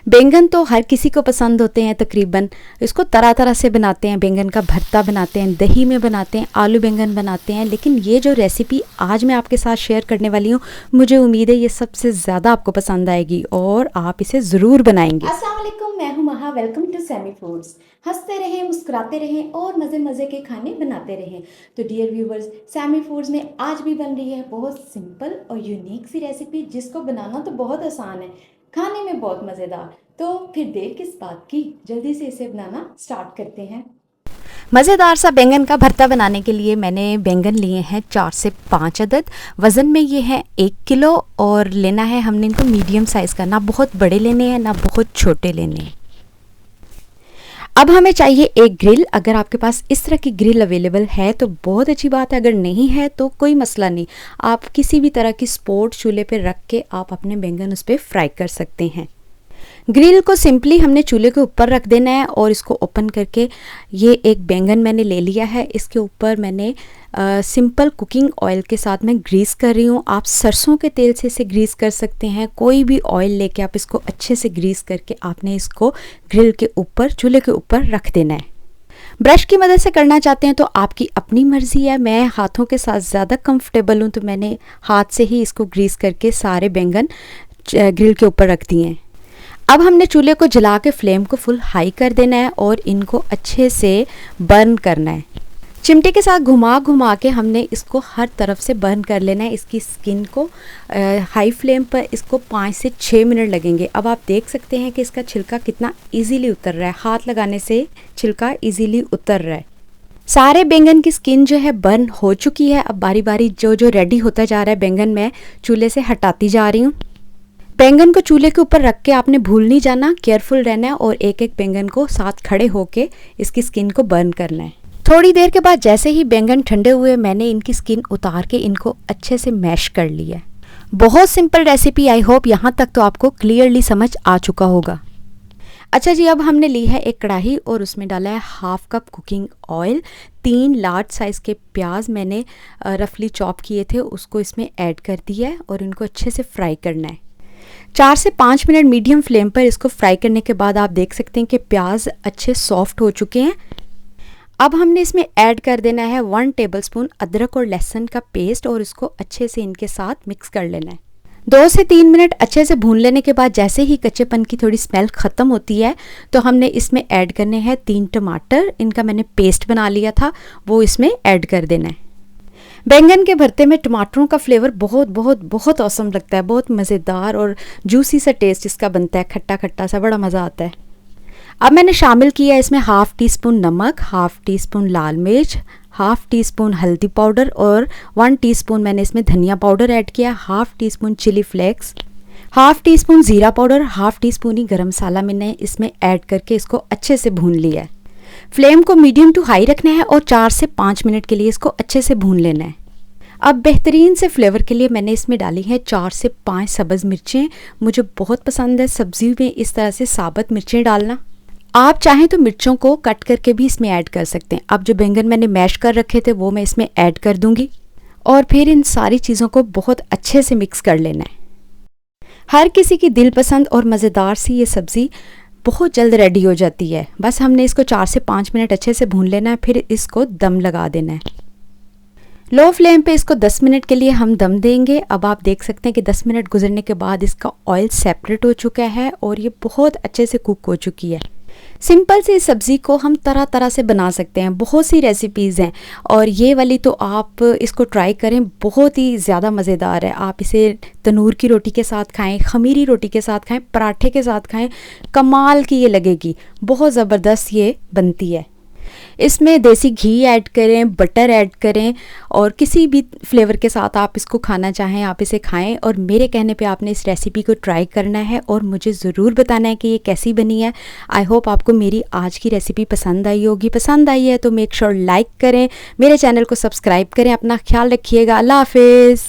बैंगन तो हर किसी को पसंद होते हैं तकरीबन। इसको तरह तरह से बनाते हैं, बैंगन का भरता बनाते हैं, दही में बनाते हैं, आलू बैंगन बनाते हैं। लेकिन ये जो रेसिपी आज मैं आपके साथ शेयर करने वाली हूँ, मुझे उम्मीद है ये सबसे ज़्यादा आपको पसंद आएगी और आप इसे ज़रूर बनाएंगे। अस्सलाम वालेकुम, मैं हूं Maha. Welcome to Sammy Foods. हंसते रहें, मुस्कुराते रहें और मज़े मज़े के खाने बनाते रहें। तो डियर व्यूवर्स, सैमी फूड्स में आज भी बन रही है बहुत सिंपल और यूनिक सी रेसिपी, जिसको बनाना तो बहुत आसान है, खाने में बहुत मज़ेदार। तो फिर देर किस बात की, जल्दी से इसे बनाना स्टार्ट करते हैं। मज़ेदार सा बैंगन का भरता बनाने के लिए मैंने बैंगन लिए हैं 4 से 5 अदद। वज़न में ये है 1 किलो और लेना है हमने इनको मीडियम साइज़ का, ना बहुत बड़े लेने हैं ना बहुत छोटे लेने हैं। अब हमें चाहिए एक ग्रिल। अगर आपके पास इस तरह की ग्रिल अवेलेबल है तो बहुत अच्छी बात है, अगर नहीं है तो कोई मसला नहीं, आप किसी भी तरह की स्पोर्ट चूल्हे पे रख के आप अपने बैंगन उस पर फ्राई कर सकते हैं। ग्रिल को सिंपली हमने चूल्हे के ऊपर रख देना है और इसको ओपन करके ये एक बैंगन मैंने ले लिया है। इसके ऊपर मैंने सिंपल कुकिंग ऑयल के साथ मैं ग्रीस कर रही हूँ। आप सरसों के तेल से इसे ग्रीस कर सकते हैं, कोई भी ऑयल लेके आप इसको अच्छे से ग्रीस करके आपने इसको ग्रिल के ऊपर, चूल्हे के ऊपर रख देना है। ब्रश की मदद से करना चाहते हैं तो आपकी अपनी मर्ज़ी है। मैं हाथों के साथ ज़्यादा कंफर्टेबल हूँ तो मैंने हाथ से ही इसको ग्रीस करके सारे बैंगन ग्रिल के ऊपर रख दिए हैं। अब हमने चूल्हे को जला के फ्लेम को फुल हाई कर देना है और इनको अच्छे से बर्न करना है। चिमटे के साथ घुमा घुमा के हमने इसको हर तरफ से बर्न कर लेना है। इसकी स्किन को हाई फ्लेम पर इसको 5 से 6 मिनट लगेंगे। अब आप देख सकते हैं कि इसका छिलका कितना इजीली उतर रहा है, हाथ लगाने से छिलका इजीली उतर रहा है। सारे बैंगन की स्किन जो है बर्न हो चुकी है। अब बारी बारी जो रेडी होता जा रहा है बैंगन मैं चूल्हे से हटाती जा रही हूँ। बैंगन को चूल्हे के ऊपर रख के आपने भूल नहीं जाना, केयरफुल रहना है और एक एक बैंगन को साथ खड़े होके इसकी स्किन को बर्न करना है। थोड़ी देर के बाद जैसे ही बैंगन ठंडे हुए मैंने इनकी स्किन उतार के इनको अच्छे से मैश कर लिया है। बहुत सिंपल रेसिपी, आई होप यहाँ तक तो आपको क्लियरली समझ आ चुका होगा। अच्छा जी, अब हमने ली है एक कढ़ाई और उसमें डाला है 1/2 cup cooking oil. 3 large size के प्याज मैंने रफली चॉप किए थे, उसको इसमें ऐड कर दिया है और इनको अच्छे से फ्राई करना है। 4 से 5 मिनट मीडियम फ्लेम पर इसको फ्राई करने के बाद आप देख सकते हैं कि प्याज अच्छे सॉफ्ट हो चुके हैं। अब हमने इसमें ऐड कर देना है 1 टेबलस्पून अदरक और लहसुन का पेस्ट और इसको अच्छे से इनके साथ मिक्स कर लेना है। 2 से 3 मिनट अच्छे से भून लेने के बाद जैसे ही कच्चेपन की थोड़ी स्मेल ख़त्म होती है तो हमने इसमें ऐड करने हैं 3 टमाटर। इनका मैंने पेस्ट बना लिया था, वो इसमें ऐड कर देना है। बैंगन के भरते में टमाटरों का फ्लेवर बहुत बहुत बहुत औसम लगता है, बहुत मज़ेदार और जूसी सा टेस्ट इसका बनता है, खट्टा खट्टा सा, बड़ा मज़ा आता है। अब मैंने शामिल किया इसमें 1/2 टीस्पून नमक, 1/2 टीस्पून लाल मिर्च, 1/2 टीस्पून हल्दी पाउडर और 1 टीस्पून मैंने इसमें धनिया पाउडर ऐड किया, 1/2 टीस्पून चिली फ्लेक्स, 1/2 टीस्पून ज़ीरा पाउडर, 1/2 टीस्पून ही गरम मसाला मैंने इसमें ऐड करके इसको अच्छे से भून लिया है। फ्लेम को मीडियम टू हाई रखना है और 4 से 5 मिनट के लिए इसको अच्छे से भून लेना है। अब बेहतरीन से फ्लेवर के लिए मैंने इसमें डाली है 4 से 5 सब्ज़ मिर्चें। मुझे बहुत पसंद है सब्ज़ी में इस तरह से साबुत मिर्चें डालना। आप चाहें तो मिर्चों को कट करके भी इसमें ऐड कर सकते हैं। अब जो बैंगन मैंने मैश कर रखे थे वो मैं इसमें ऐड कर दूंगी और फिर इन सारी चीज़ों को बहुत अच्छे से मिक्स कर लेना है। हर किसी की दिल पसंद और मज़ेदार सी ये सब्ज़ी बहुत जल्द रेडी हो जाती है। बस हमने इसको 4 से 5 मिनट अच्छे से भून लेना है, फिर इसको दम लगा देना है। लो फ्लेम पे इसको 10 मिनट के लिए हम दम देंगे। अब आप देख सकते हैं कि 10 मिनट गुजरने के बाद इसका ऑयल सेपरेट हो चुका है और ये बहुत अच्छे से कुक हो चुकी है। सिंपल सी सब्ज़ी को हम तरह तरह से बना सकते हैं, बहुत सी रेसिपीज़ हैं और ये वाली तो आप इसको ट्राई करें, बहुत ही ज़्यादा मज़ेदार है। आप इसे तनूर की रोटी के साथ खाएं, ख़मीरी रोटी के साथ खाएं, पराठे के साथ खाएं, कमाल की ये लगेगी, बहुत ज़बरदस्त ये बनती है। इसमें देसी घी ऐड करें, बटर ऐड करें और किसी भी फ्लेवर के साथ आप इसको खाना चाहें आप इसे खाएं और मेरे कहने पे आपने इस रेसिपी को ट्राई करना है और मुझे ज़रूर बताना है कि ये कैसी बनी है। आई होप आपको मेरी आज की रेसिपी पसंद आई होगी। पसंद आई है तो मेक श्योर लाइक करें, मेरे चैनल को सब्सक्राइब करें। अपना ख्याल रखिएगा। अल्लाह हाफिज़।